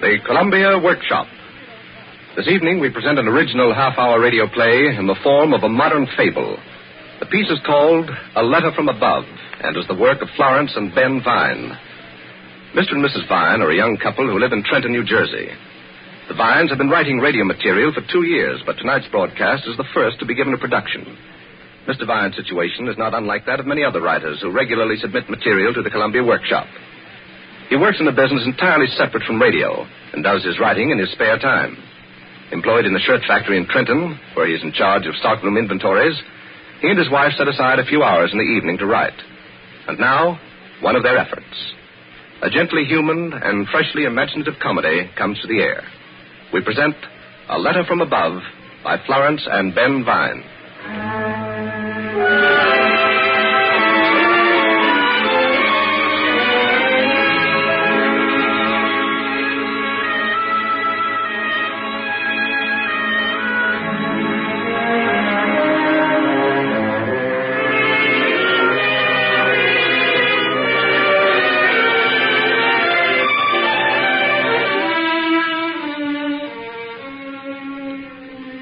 The Columbia Workshop. This evening we present an original half-hour radio play in the form of a modern fable. The piece is called A Letter from Above and is the work of Florence and Ben Vine. Mr. and Mrs. Vine are a young couple who live in Trenton, New Jersey. The Vines have been writing radio material for 2 years, but tonight's broadcast is the first to be given a production. Mr. Vine's situation is not unlike that of many other writers who regularly submit material to the Columbia Workshop. He works in a business entirely separate from radio and does his writing in his spare time. Employed in the shirt factory in Trenton, where he is in charge of stockroom inventories, he and his wife set aside a few hours in the evening to write. And now, one of their efforts. A gently human and freshly imaginative comedy comes to the air. We present A Letter from Above by Florence and Ben Vine.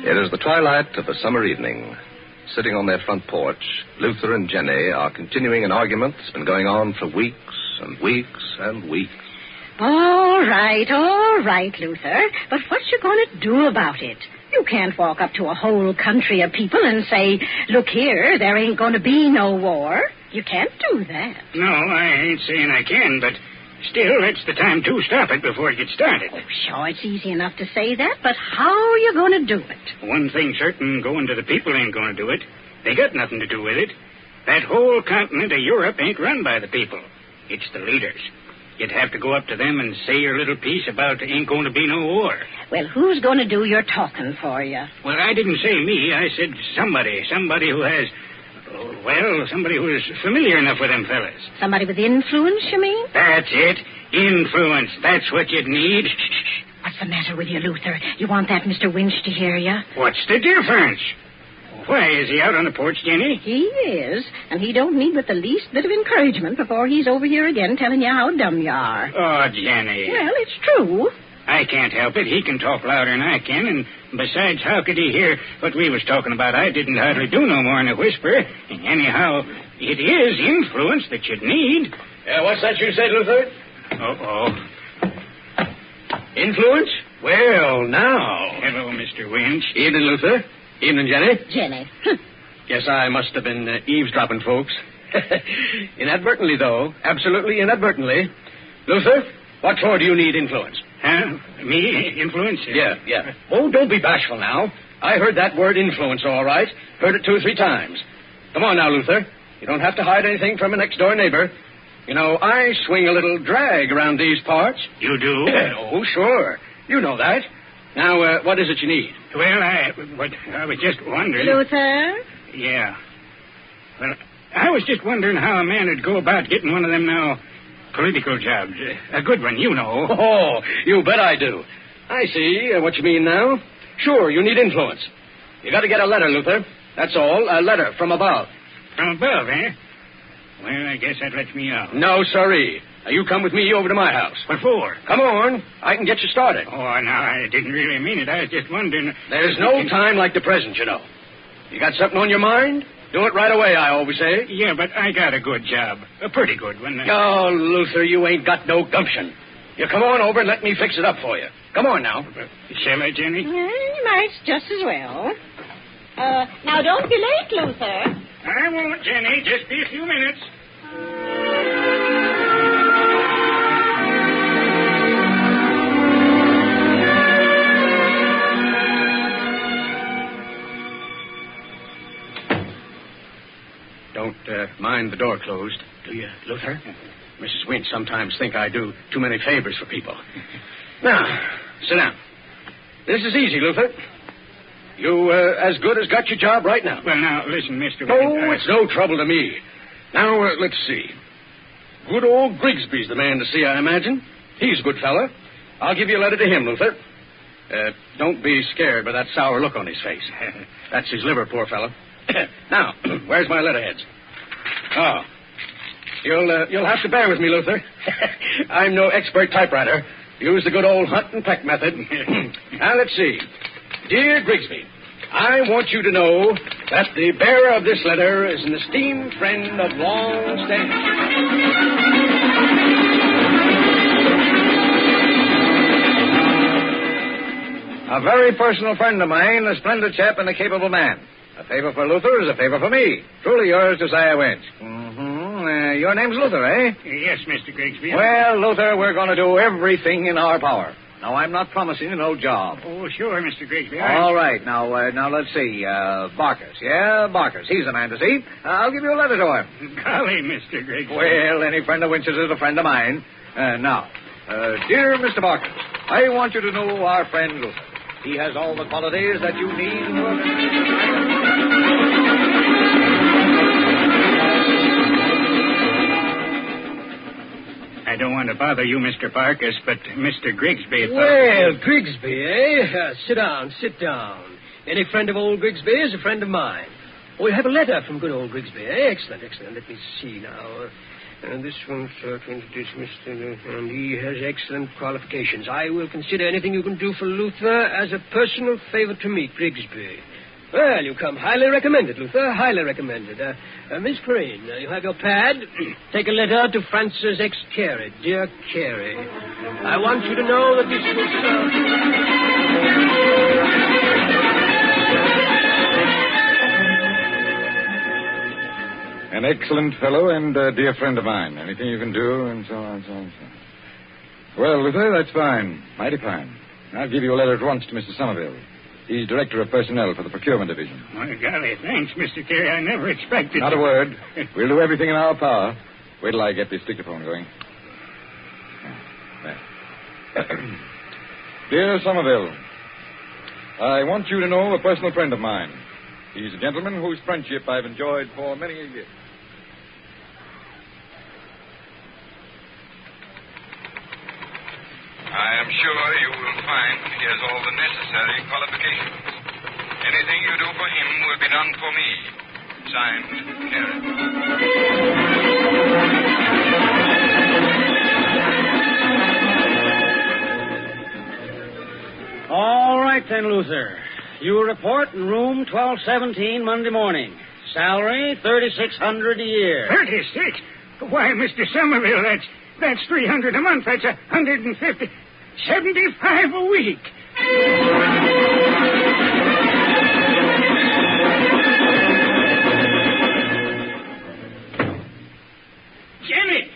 It is the twilight of a summer evening. Sitting on their front porch, Luther and Jenny are continuing an argument that's been going on for weeks and weeks and weeks. All right, Luther. But what you going to do about it? You can't walk up to a whole country of people and say, look here, there ain't going to be no war. You can't do that. No, I ain't saying I can, but still, it's the time to stop it before it gets started. Oh, sure, it's easy enough to say that, but how are you going to do it? One thing certain, going to the people ain't going to do it. They got nothing to do with it. That whole continent of Europe ain't run by the people. It's the leaders. You'd have to go up to them and say your little piece about ain't going to be no war. Well, who's going to do your talking for you? Well, I didn't say me. I said somebody who has... somebody who is familiar enough with them fellas. Somebody with influence, you mean? That's it. Influence. That's what you'd need. What's the matter with you, Luther? You want that Mr. Winch to hear you? What's the difference? Why, is he out on the porch, Jenny? He is, and he don't need but the least bit of encouragement before he's over here again telling you how dumb you are. Oh, Jenny. Well, it's true. I can't help it. He can talk louder than I can, and besides, how could he hear what we was talking about? I didn't hardly do no more than a whisper. And anyhow, it is influence that you'd need. What's that you said, Luther? Uh-oh. Influence? Well, now. Hello, Mr. Winch. Evening, Luther. Evening, Jenny. Jenny. Guess I must have been eavesdropping, folks. Inadvertently, though. Absolutely inadvertently. Luther, what for do you need influence? Huh? Me? Influence? Yeah. Oh, don't be bashful now. I heard that word influence all right. Heard it 2 or 3 times. Come on now, Luther. You don't have to hide anything from a next-door neighbor. You know, I swing a little drag around these parts. You do? Oh, sure. You know that. Now, what is it you need? Well, I was just wondering... Luther? Yeah. Well, I was just wondering how a man would go about getting one of them now political jobs. A good one, you know. Oh, you bet I do. I see what you mean now. Sure, you need influence. You got to get a letter, Luther. That's all. A letter from above. From above, eh? Well, I guess that lets me out. No, sirree. Now, you come with me over to my house. What for? Come on. I can get you started. Oh, no, I didn't really mean it. I was just wondering... There's no time like the present, you know. You got something on your mind? Do it right away, I always say. Yeah, but I got a good job. A pretty good one. Oh, Luther, you ain't got no gumption. You come on over and let me fix it up for you. Come on now. Shall I, Jenny? Well, you might just as well. Now, don't be late, Luther. I won't, Jenny. Just be a few minutes. Don't mind the door closed, do you, Luther? Mrs. Winch sometimes think I do too many favors for people. Now, sit down. This is easy, Luther. You as good as got your job right now. Well, now, listen, Mr. Oh, it's no trouble to me. Now, let's see. Good old Grigsby's the man to see, I imagine. He's a good fella. I'll give you a letter to him, Luther. Don't be scared by that sour look on his face. That's his liver, poor fellow. Now, where's my letterheads? Oh. You'll have to bear with me, Luther. I'm no expert typewriter. Use the good old hunt and peck method. Now, let's see. Dear Grigsby, I want you to know that the bearer of this letter is an esteemed friend of long standing. A very personal friend of mine, a splendid chap and a capable man. A favor for Luther is a favor for me. Truly yours, Josiah Winch. Your name's Luther, eh? Yes, Mr. Grigsby. Well, Luther, we're going to do everything in our power. Now, I'm not promising you no job. Oh, sure, Mr. Grigsby. All right. Now, let's see. Barkers. Yeah, Barkers. He's the man to see. I'll give you a letter to him. Golly, Mr. Grigsby. Well, any friend of Winch's is a friend of mine. Now, dear Mr. Barkers, I want you to know our friend Luther. He has all the qualities that you need in your... I don't want to bother you, Mr. Barkers, but Mr. Grigsby... Well, Grigsby, eh? Sit down. Any friend of old Grigsby is a friend of mine. Oh, you have a letter from good old Grigsby, eh? Excellent. Let me see now. This one's dismissed, and he has excellent qualifications. I will consider anything you can do for Luther as a personal favor to me, Grigsby. Well, you come highly recommended, Luther, highly recommended. Miss Perrine, you have your pad. Take a letter to Francis X. Carey. Dear Carey, I want you to know that this will An excellent fellow and a dear friend of mine. Anything you can do, and so on, so on, so on. Well, Luther, that's fine. Mighty fine. I'll give you a letter at once to Mr. Somerville. He's Director of Personnel for the Procurement Division. My golly, thanks, Mr. Carey. I never expected... Not a word. We'll do everything in our power. Wait till I get this dictaphone going. There. Dear Somerville, I want you to know a personal friend of mine. He's a gentleman whose friendship I've enjoyed for many a year. I am sure you will find he has all the necessary qualifications. Anything you do for him will be done for me. Signed, Carey. All right, then, Luther. You report in room 1217 Monday morning. Salary, $3,600 a year. 36? Why, Mr. Somerville, that's $300 a month. That's $150. 75 a week. Jenny!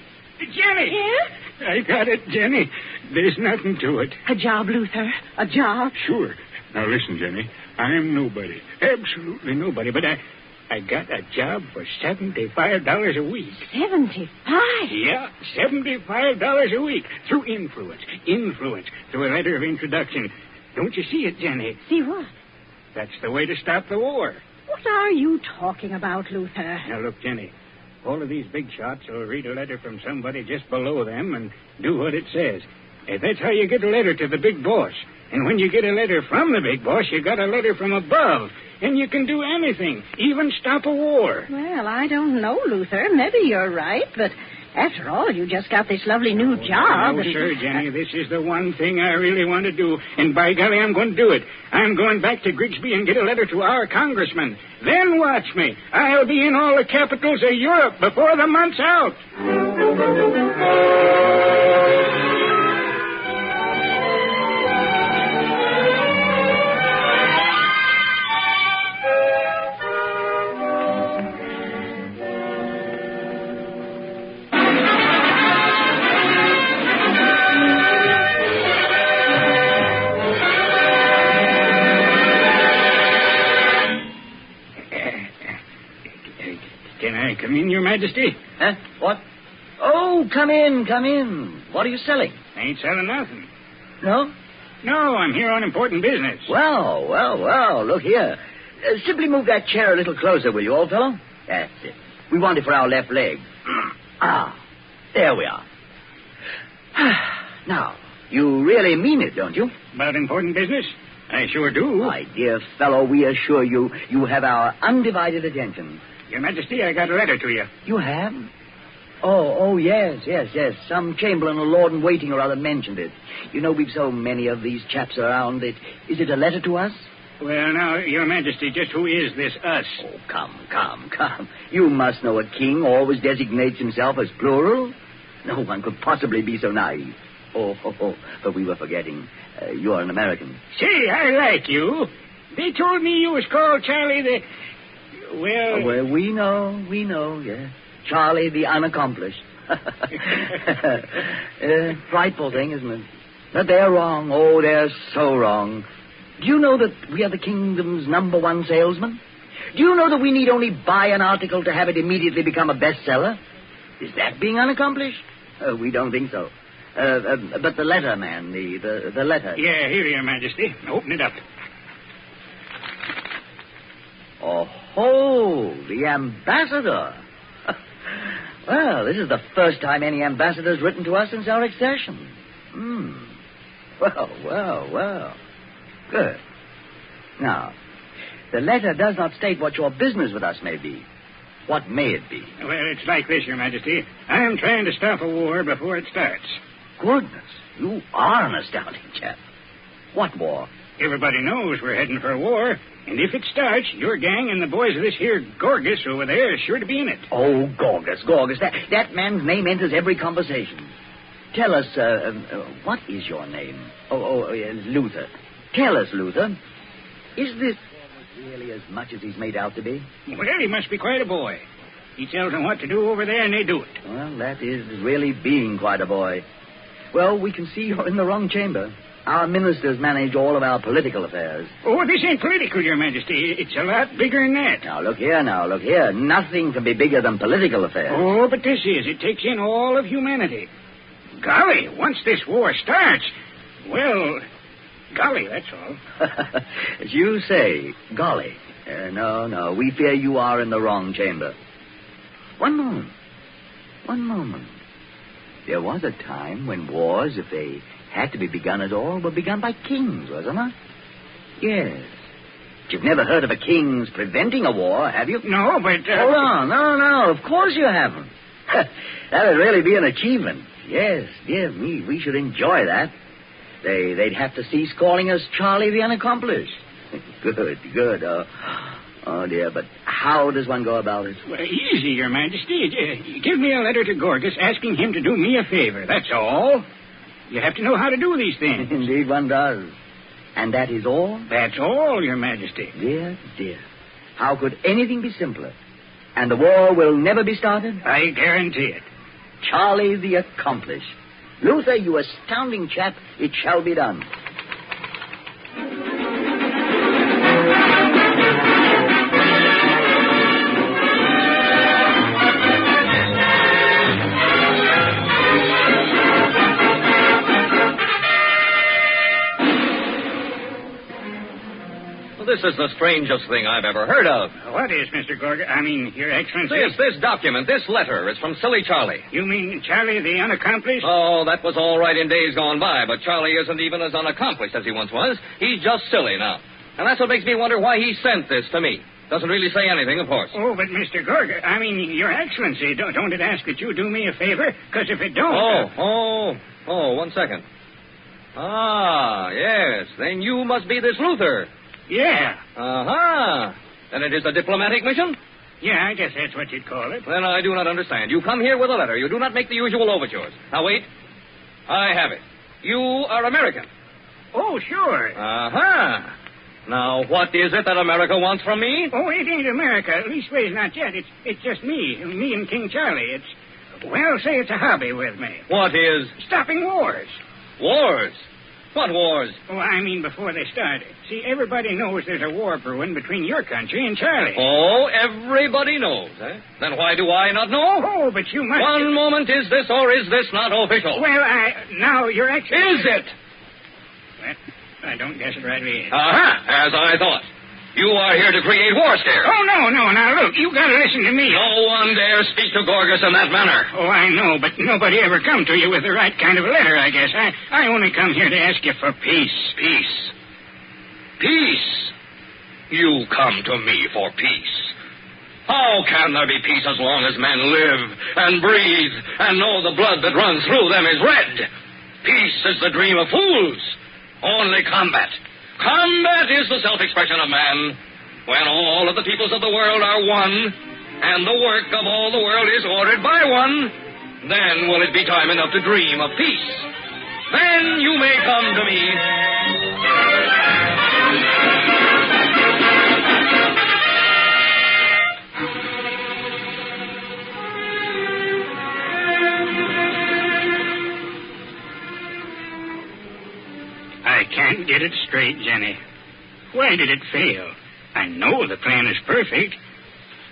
Yeah? I got it, Jenny. There's nothing to it. A job, Luther. A job. Sure. Now, listen, Jenny. I'm nobody. Absolutely nobody. But I got a job for $75 a week. 75? Yeah, $75 a week. Through influence. Through a letter of introduction. Don't you see it, Jenny? See what? That's the way to stop the war. What are you talking about, Luther? Now, look, Jenny. All of these big shots will read a letter from somebody just below them and do what it says. That's how you get a letter to the big boss. And when you get a letter from the big boss, you got a letter from above. And you can do anything, even stop a war. Well, I don't know, Luther. Maybe you're right, but after all, you just got this lovely new job. No, sir, Jenny. This is the one thing I really want to do. And by golly, I'm going to do it. I'm going back to Grigsby and get a letter to our congressman. Then watch me. I'll be in all the capitals of Europe before the month's out. Can I come in, Your Majesty? Huh? What? Oh, come in. What are you selling? I ain't selling nothing. No? No, I'm here on important business. Well, look here. Simply move that chair a little closer, will you, old fellow? That's it. We want it for our left leg. There we are. Now, you really mean it, don't you? About important business? I sure do. My dear fellow, we assure you, you have our undivided attention. Your Majesty, I got a letter to you. You have? Oh, yes. Some chamberlain or lord-in-waiting or other mentioned it. You know, we've so many of these chaps around. Is it a letter to us? Well, now, Your Majesty, just who is this us? Oh, come. You must know a king always designates himself as plural. No one could possibly be so naive. Oh, but we were forgetting. You're an American. Say, I like you. They told me you was called Charlie the... Well, we know, yeah. Charlie the Unaccomplished. Frightful thing, isn't it? But they're wrong. Oh, they're so wrong. Do you know that we are the kingdom's #1 salesman? Do you know that we need only buy an article to have it immediately become a bestseller? Is that being unaccomplished? We don't think so. But the letter, man, the letter. Yeah, here, Your Majesty. Open it up. Oh, the ambassador. Well, this is the first time any ambassador's written to us since our accession. Well. Good. Now, the letter does not state what your business with us may be. What may it be? Well, it's like this, Your Majesty. I am trying to stop a war before it starts. Goodness, you are an astounding chap. What war? Everybody knows we're heading for a war, and if it starts, your gang and the boys of this here Gorgas over there are sure to be in it. Oh, Gorgas. That man's name enters every conversation. Tell us, what is your name? Luther. Tell us, Luther, is this really as much as he's made out to be? Well, he must be quite a boy. He tells them what to do over there, and they do it. Well, that is really being quite a boy. Well, we can see you're in the wrong chamber. Our ministers manage all of our political affairs. Oh, this ain't political, Your Majesty. It's a lot bigger than that. Now, look here. Nothing can be bigger than political affairs. Oh, but this is. It takes in all of humanity. Golly, once this war starts, well, golly, that's all. As you say, golly. No. We fear you are in the wrong chamber. One moment. There was a time when wars, if they had to be begun at all, were begun by kings, wasn't it? Yes. But you've never heard of a king's preventing a war, have you? No, but... Hold on. No. Of course you haven't. That would really be an achievement. Yes, dear me, we should enjoy that. They'd have to cease calling us Charlie the Unaccomplished. Good. Oh, dear, but how does one go about it? Well, easy, Your Majesty. Give me a letter to Gorgas asking him to do me a favor. That's all. You have to know how to do these things. Indeed, one does. And that is all? That's all, Your Majesty. Dear. How could anything be simpler? And the war will never be started? I guarantee it. Charlie the Accomplished. Luther, you astounding chap, it shall be done. This is the strangest thing I've ever heard of. What is, Mr. Gorgas? I mean, Your Excellency? This document, this letter, is from silly Charlie. You mean Charlie the Unaccomplished? Oh, that was all right in days gone by, but Charlie isn't even as unaccomplished as he once was. He's just silly now. And that's what makes me wonder why he sent this to me. Doesn't really say anything, of course. Oh, but Mr. Gorgas, I mean, Your Excellency, don't it ask that you do me a favor? Because if it don't... Oh, 1 second. Ah, yes, then you must be this Luther. Yeah. Uh-huh. Then it is a diplomatic mission? Yeah, I guess that's what you'd call it. Then I do not understand. You come here with a letter. You do not make the usual overtures. Now, wait. I have it. You are American. Oh, sure. Uh-huh. Now, what is it that America wants from me? Oh, it ain't America. At least, not yet. It's just me and King Charlie. Say it's a hobby with me. What is? Stopping wars. Wars? What wars? Oh, I mean before they started. See, everybody knows there's a war brewing between your country and Charlie. Oh, everybody knows, eh? Then why do I not know? Oh, but you must... One moment, is this or is this not official? Well, now you're actually... Is it? Well, I don't guess it rightly is. As I thought. You are here to create war scare. Oh, no. Now, look, you gotta listen to me. No one dare speak to Gorgas in that manner. Oh, I know, but nobody ever come to you with the right kind of a letter, I guess. I only come here to ask you for peace. Peace? You come to me for peace. How can there be peace as long as men live and breathe and know the blood that runs through them is red? Peace is the dream of fools. Only combat. Combat is the self-expression of man. When all of the peoples of the world are one, and the work of all the world is ordered by one, then will it be time enough to dream of peace. Then you may come to me. I can't get it straight, Jenny. Why did it fail? I know the plan is perfect.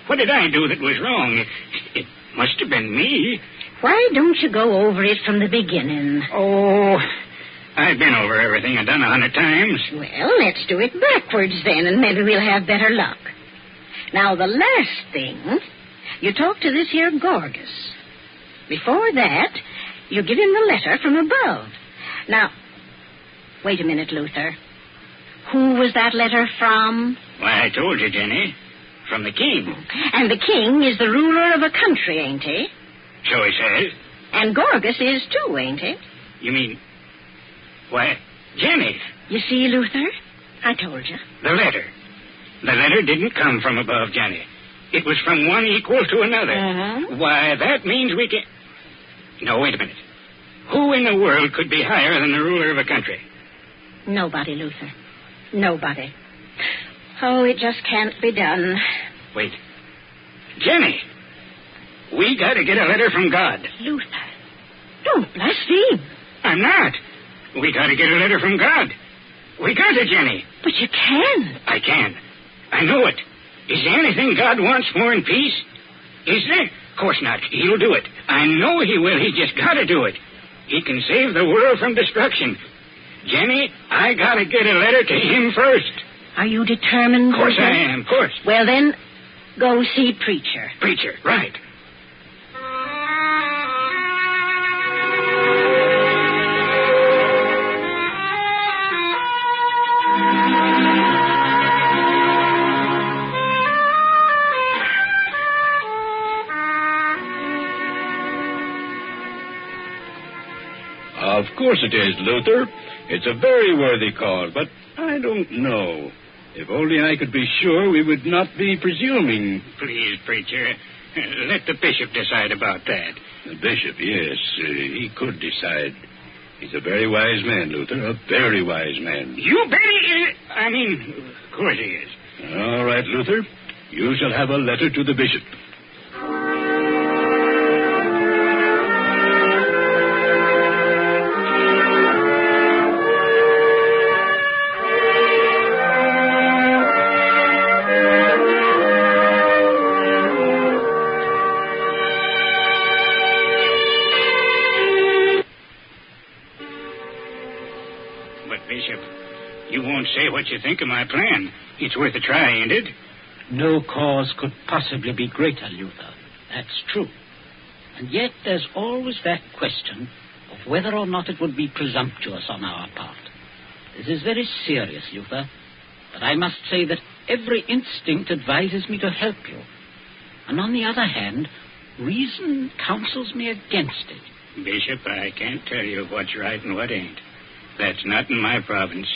What did I do that was wrong? It must have been me. Why don't you go over it from the beginning? Oh, I've been over everything I've done 100 times. Well, let's do it backwards then, and maybe we'll have better luck. Now, the last thing, you talk to this here Gorgas. Before that, you give him the letter from above. Now, wait a minute, Luther. Who was that letter from? Why, I told you, Jenny. From the king. And the king is the ruler of a country, ain't he? So he says. And Gorgas is too, ain't he? You mean... Why, Jenny. You see, Luther? I told you. The letter. The letter didn't come from above, Jenny. It was from one equal to another. Uh-huh. Why, that means we can... No, wait a minute. Who in the world could be higher than the ruler of a country? Nobody, Luther. Nobody. Oh, it just can't be done. Wait. Jenny, we got to get a letter from God. Luther, don't blaspheme. I'm not. We got to get a letter from God. We got it, Jenny. But you can't. I can. I know it. Is there anything God wants more than peace? Is there? Of course not. He'll do it. I know he will. He just got to do it. He can save the world from destruction. Jenny, I got to get a letter to him first. Are you determined? Of course Luther? I am, of course. Well, then, go see Preacher. Preacher, right. Of course it is, Luther. It's a very worthy cause, but I don't know. If only I could be sure we would not be presuming. Please, preacher, let the bishop decide about that. The bishop, yes, he could decide. He's a very wise man, Luther, a very wise man. You bet he is. I mean, of course he is. All right, Luther. You shall have a letter to the bishop. Say what you think of my plan. It's worth a try, ain't it? No cause could possibly be greater, Luther. That's true. And yet there's always that question of whether or not it would be presumptuous on our part. This is very serious, Luther, but I must say that every instinct advises me to help you. And on the other hand, reason counsels me against it. Bishop, I can't tell you what's right and what ain't. That's not in my province.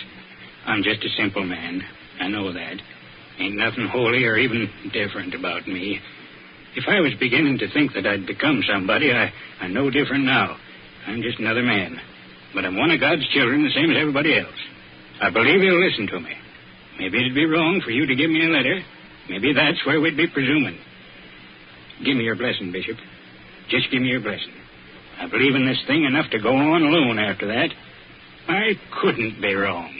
I'm just a simple man. I know that. Ain't nothing holy or even different about me. If I was beginning to think that I'd become somebody, I'm no different now. I'm just another man. But I'm one of God's children, the same as everybody else. I believe he'll listen to me. Maybe it'd be wrong for you to give me a letter. Maybe that's where we'd be presuming. Give me your blessing, Bishop. Just give me your blessing. I believe in this thing enough to go on alone after that. I couldn't be wrong.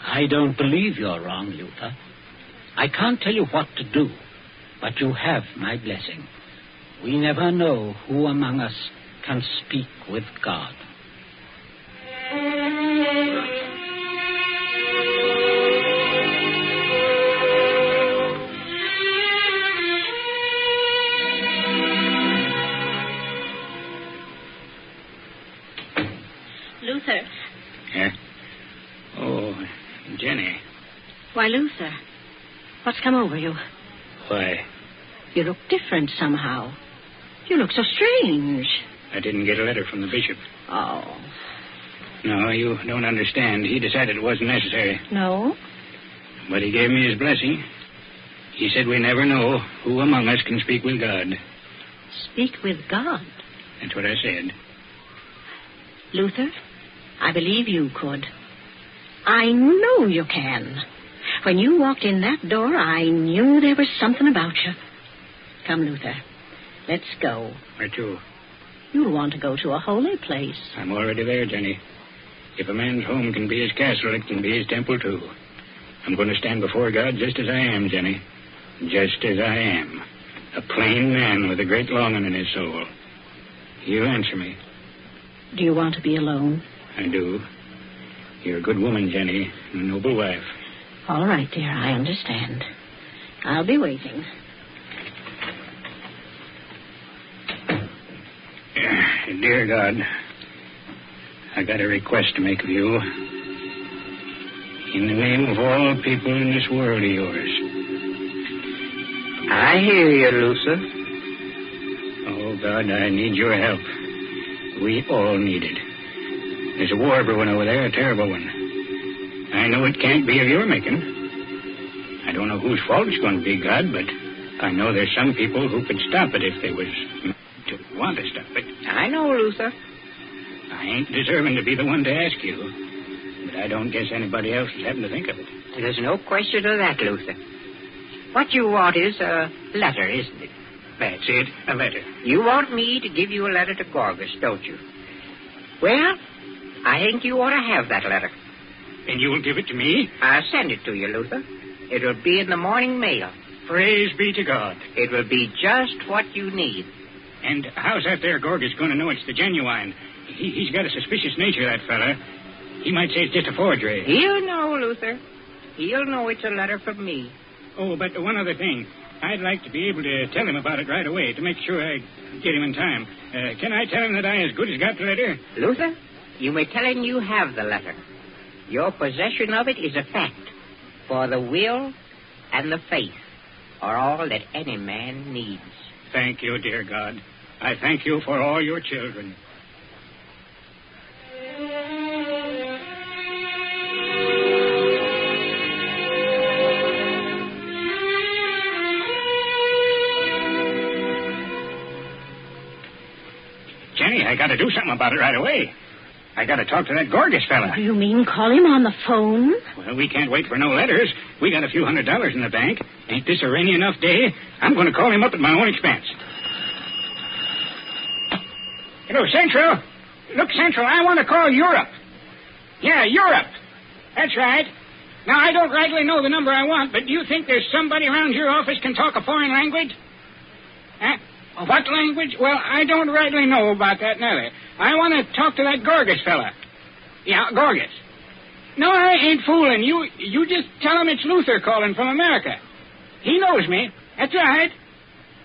I don't believe you're wrong, Luther. I can't tell you what to do, but you have my blessing. We never know who among us can speak with God. Luther. Huh? Oh, Jenny. Why, Luther. What's come over you? Why, You look different somehow. You look so strange. I didn't get a letter from the bishop. Oh. No, you don't understand. He decided it wasn't necessary. No? But he gave me his blessing. He said we never know who among us can speak with God. Speak with God? That's what I said. Luther, I believe you could. I know you can. When you walked in that door, I knew there was something about you. Come, Luther. Let's go. Where to? You'll want to go to a holy place. I'm already there, Jenny. If a man's home can be his castle, it can be his temple, too. I'm going to stand before God just as I am, Jenny. Just as I am. A plain man with a great longing in his soul. You answer me. Do you want to be alone? I do. You're a good woman, Jenny. A noble wife. All right, dear. I understand. I'll be waiting. Dear God, I got a request to make of you. In the name of all people in this world of yours. I hear you, Luther. Oh, God, I need your help. We all need it. There's a war brewing over there, a terrible one. I know it can't be of your making. I don't know whose fault it's going to be, God, but I know there's some people who could stop it if they was to want to stop it. I know, Luther. I ain't deserving to be the one to ask you, but I don't guess anybody else is having to think of it. There's no question of that, Luther. What you want is a letter, isn't it? That's it, a letter. You want me to give you a letter to Gorgas, don't you? Well, I think you ought to have that letter. And you will give it to me? I'll send it to you, Luther. It will be in the morning mail. Praise be to God. It will be just what you need. And how's that there Gorgas going to know it's the genuine? He's got a suspicious nature, that fella. He might say it's just a forgery. He'll know, Luther. He'll know it's a letter from me. Oh, but one other thing. I'd like to be able to tell him about it right away to make sure I get him in time. Can I tell him that I as good as got the letter? Luther, you may tell him you have the letter. Your possession of it is a fact. For the will and the faith are all that any man needs. Thank you, dear God. I thank you for all your children. Jenny, I got to do something about it right away. I got to talk to that Gorgas fella. Do you mean call him on the phone? Well, we can't wait for no letters. We got a few $100s in the bank. Ain't this a rainy enough day? I'm going to call him up at my own expense. Hello, Central. Look, Central, I want to call Europe. Yeah, Europe. That's right. Now, I don't rightly know the number I want, but do you think there's somebody around your office can talk a foreign language? Huh? What language? Well, I don't rightly know about that neither. I want to talk to that Gorgas fella. Yeah, Gorgas. No, I ain't fooling. You just tell him it's Luther calling from America. He knows me. That's right.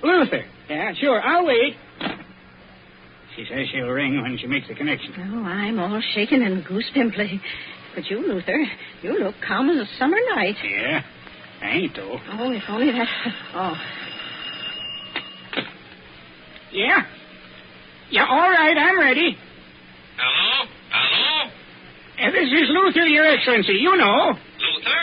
Luther. Yeah, sure. I'll wait. She says she'll ring when she makes the connection. Oh, I'm all shaken and goose-pimply. But you, Luther, you look calm as a summer night. Yeah, I ain't, though. Oh, if only that... Oh. Yeah? Yeah, all right, I'm ready. Hello? Hello? This is Luther, Your Excellency. You know. Luther?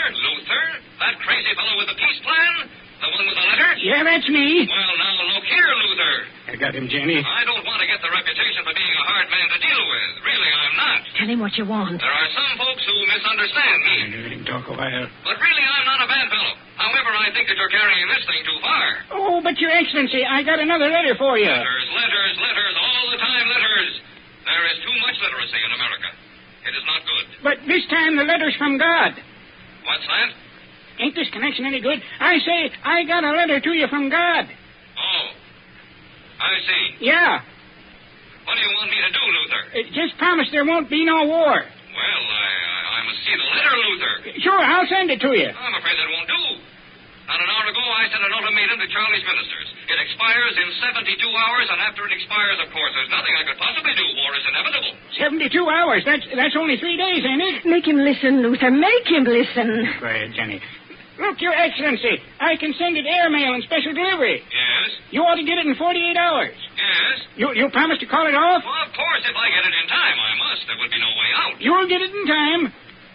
That crazy fellow with the peace plan? The one with the letter? Yeah, that's me. Well, now, look here, Luther. I got him, Jenny. I don't want to get the reputation for being a hard man to deal with. Really, I'm not. Tell him what you want. There are some folks who misunderstand me. Let him talk a while. But really, I'm not a bad fellow. However, I think that you're carrying this thing too far. Oh, but Your Excellency, I got another letter for you. Letters, all the time letters. There is too much literacy in America. It is not good. But this time the letter's from God. What's that? Ain't this connection any good? I say, I got a letter to you from God. Oh, I see. Yeah. What do you want me to do, Luther? Just promise there won't be no war. Well, I must see the letter, Luther. Sure, I'll send it to you. I'm afraid that won't do. Not an hour ago, I sent an ultimatum to Charlie's ministers. It expires in 72 hours, and after it expires, of course, there's nothing I could possibly do. War is inevitable. 72 hours? That's only 3 days, ain't it? Make him listen, Luther. Make him listen. Quiet, Jenny. Look, Your Excellency, I can send it airmail and special delivery. Yes? Yes? You ought to get it in 48 hours. Yes? You promise to call it off? Well, of course, if I get it in time, I must. There would be no way out. You'll get it in time.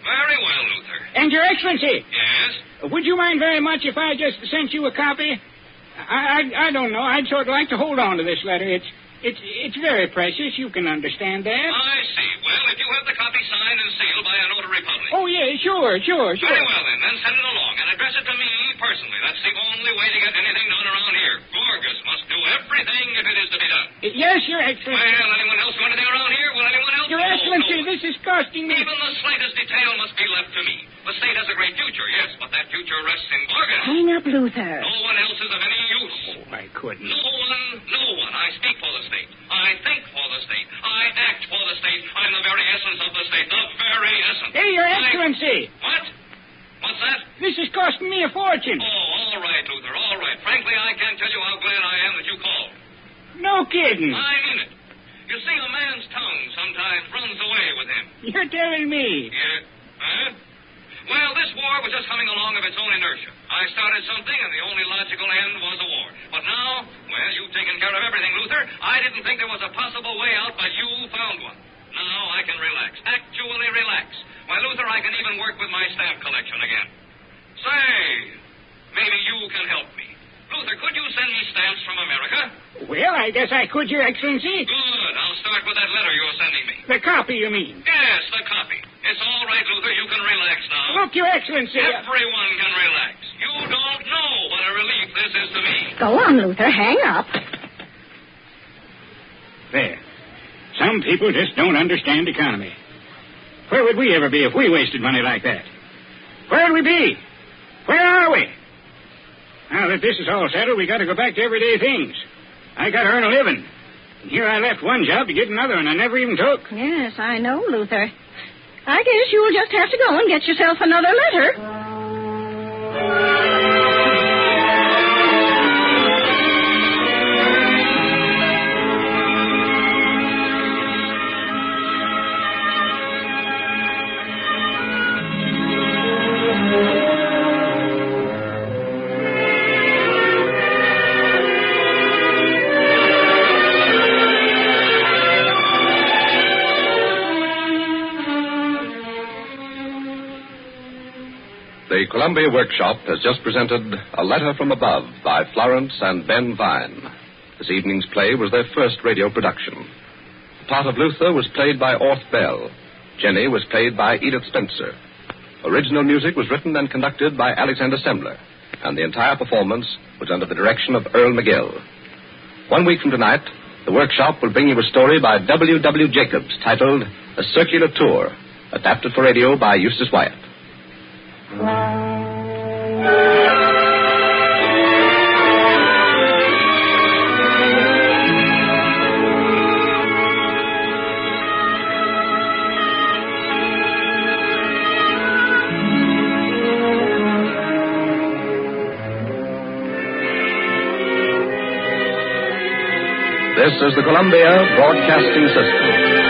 Very well, Luther. And, Your Excellency, Yes? would you mind very much if I just sent you a copy? I don't know. I'd sort of like to hold on to this letter. It's very precious. You can understand that. I see. Well, if you have the copy signed and sealed by a notary public. Oh, yeah, sure. Very well, then send it along and address it to me personally. That's the only way to get anything done around here. Gorgas must do everything if it is to be done. Yes, Your Excellency. Well, anyone else do anything around here? Will anyone else? Your Excellency, No. this is costing me... Even the slightest detail must be left to me. The state has a great future, yes, but that future rests in Gorgas. Hang up, Luther. No one else is of any use. Oh, I couldn't. No one. I speak for the state. I think for the state. I act for the state. I'm the very essence of the state. The very essence. Hey, Your Excellency. What? What's that? This is costing me a fortune. Oh, all right, Luther, all right. Frankly, I can't tell you how glad I am that you called. No kidding. I mean it. You see, a man's tongue sometimes runs away with him. You're telling me. Yeah. Huh? Well, this war was just coming along of its own inertia. I started something, and the only logical end was a war. But now, well, you've taken care of everything, Luther. I didn't think there was a possible way out, but you found one. Now I can relax. Actually relax. Why, Luther, I can even work with my stamp collection again. Say, maybe you can help me. Luther, could you send me stamps from America? Well, I guess I could, Your Excellency. Good. I'll start with that letter you're sending me. The copy, you mean? Yes, the copy. It's all right, Luther. You can relax now. Look, Your Excellency. Everyone can relax. You don't know what a relief this is to me. Go on, Luther. Hang up. There. Some people just don't understand economy. Where would we ever be if we wasted money like that? Where'd we be? Where are we? Now that this is all settled, we got to go back to everyday things. I got to earn a living. And here I left one job to get another, and I never even took. Yes, I know, Luther. I guess you'll just have to go and get yourself another letter. The Columbia Workshop has just presented A Letter from Above by Florence and Ben Vine. This evening's play was their first radio production. The part of Luther was played by Orth Bell. Jenny was played by Edith Spencer. Original music was written and conducted by Alexander Sembler, and the entire performance was under the direction of Earl McGill. 1 week from tonight, the Workshop will bring you a story by W. Jacobs titled A Circular Tour, adapted for radio by Eustace Wyatt. This is the Columbia Broadcasting System.